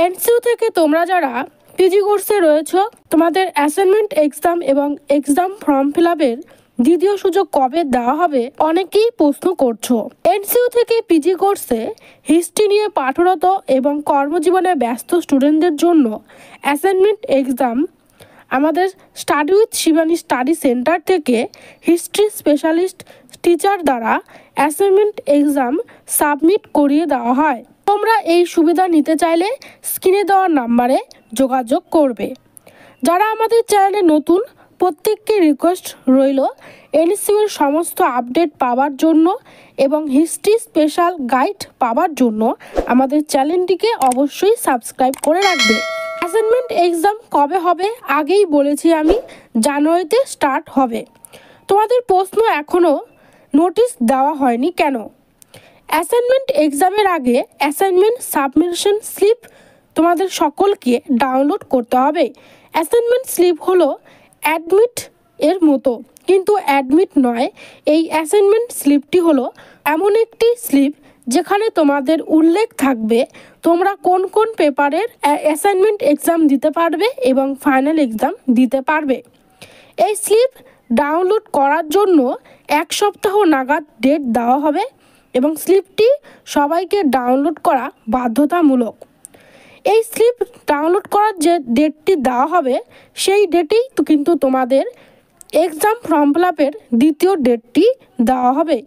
NCU থেকে তোমরা যারা পিজি কোর্সে রয়েছো, তোমাদের অ্যাসাইনমেন্ট এক্সাম এবং এক্সাম ফর্ম ফিল আপের দ্বিতীয় সুযোগ কবে দেওয়া হবে অনেকেই প্রশ্ন করছো। এনসিইউ থেকে পিজি কোর্সে হিস্ট্রি নিয়ে পাঠরত এবং কর্মজীবনে ব্যস্ত স্টুডেন্টদের জন্য অ্যাসাইনমেন্ট এক্সাম আমাদের study with Shivani study centre থেকে হিস্ট্রি স্পেশালিস্ট টিচার দ্বারা অ্যাসাইনমেন্ট এক্সাম সাবমিট করিয়ে দেওয়া হয়। তোমরা এই সুবিধা নিতে চাইলে স্ক্রিনে দেওয়া নাম্বারে যোগাযোগ করবে। যারা আমাদের চ্যানেলে নতুন, প্রত্যেককে রিকোয়েস্ট রইল এনসিইউর সমস্ত আপডেট পাওয়ার জন্য এবং হিস্ট্রি স্পেশাল গাইড পাওয়ার জন্য আমাদের চ্যানেলটিকে অবশ্যই সাবস্ক্রাইব করে রাখবে। অ্যাসাইনমেন্ট এক্সাম কবে হবে আগেই বলেছি আমি, জানুয়ারিতে স্টার্ট হবে। তোমাদের প্রশ্ন এখনও নোটিশ দেওয়া হয়নি কেন? অ্যাসাইনমেন্ট এক্সামের আগে অ্যাসাইনমেন্ট সাবমিশন স্লিপ তোমাদের সকলকে ডাউনলোড করতে হবে। অ্যাসাইনমেন্ট স্লিপ হলো অ্যাডমিট এর মতো, কিন্তু অ্যাডমিট নয়। এই অ্যাসাইনমেন্ট স্লিপটি হলো এমন একটি স্লিপ যেখানে তোমাদের উল্লেখ থাকবে তোমরা কোন কোন পেপারের অ্যাসাইনমেন্ট এক্সাম দিতে পারবে এবং ফাইনাল এক্সাম দিতে পারবে। এই স্লিপ ডাউনলোড করার জন্য 1 সপ্তাহ নাগাদ ডেট দেওয়া হবে এবং স্লিপটি সবাইকে ডাউনলোড করা বাধ্যতামূলক। এই স্লিপ ডাউনলোড করার যে ডেটটি দেওয়া হবে সেই ডেটেই কিন্তু তোমাদের এক্সাম ফর্ম ফিল আপের দ্বিতীয় ডেটটি দেওয়া হবে।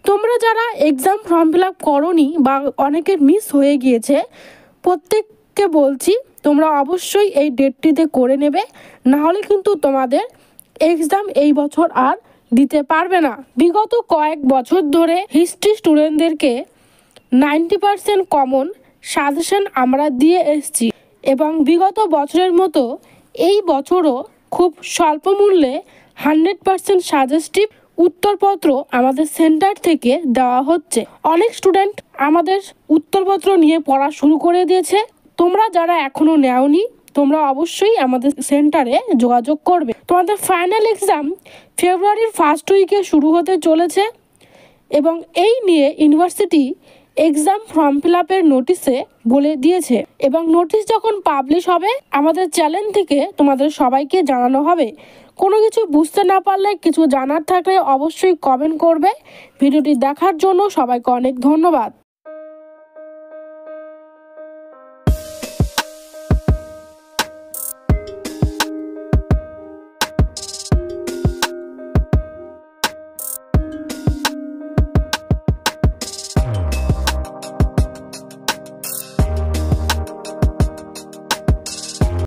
তোমরা যারা এক্সাম ফর্ম ফিল আপ করোনি বা অনেকের মিস হয়ে গিয়েছে, প্রত্যেককে বলছি তোমরা অবশ্যই এই ডেটটিতে করে নেবে, নাহলে কিন্তু তোমাদের এক্সাম এই বছর আর দিতে পারবে না। বিগত কয়েক বছর ধরে হিস্ট্রি স্টুডেন্টদেরকে 90% কমন সাজেশন আমরা দিয়ে এসেছি এবং বিগত বছরের মতো এই বছরও খুব স্বল্প মূল্যে 100% সাজেস্টিভ উত্তরপত্র আমাদের সেন্টার থেকে দেওয়া হচ্ছে। অনেক স্টুডেন্ট আমাদের উত্তরপত্র নিয়ে পড়া শুরু করে দিয়েছে। তোমরা যারা এখনো নেওনি তোমরা অবশ্যই আমাদের সেন্টারে যোগাযোগ করবে। তোমাদের ফাইনাল এক্সাম ফেব্রুয়ারির ফার্স্ট উইকে শুরু হতে চলেছে এবং এই নিয়ে ইউনিভার্সিটি এক্সাম ফর্ম ফিল আপের নোটিশে বলে দিয়েছে এবং নোটিশ যখন পাবলিশ হবে আমাদের চ্যানেল থেকে তোমাদের সবাইকে জানানো হবে। কোনো কিছু বুঝতে না পারলে, কিছু জানার থাকলে অবশ্যই কমেন্ট করবে। ভিডিওটি দেখার জন্য সবাইকে অনেক ধন্যবাদ।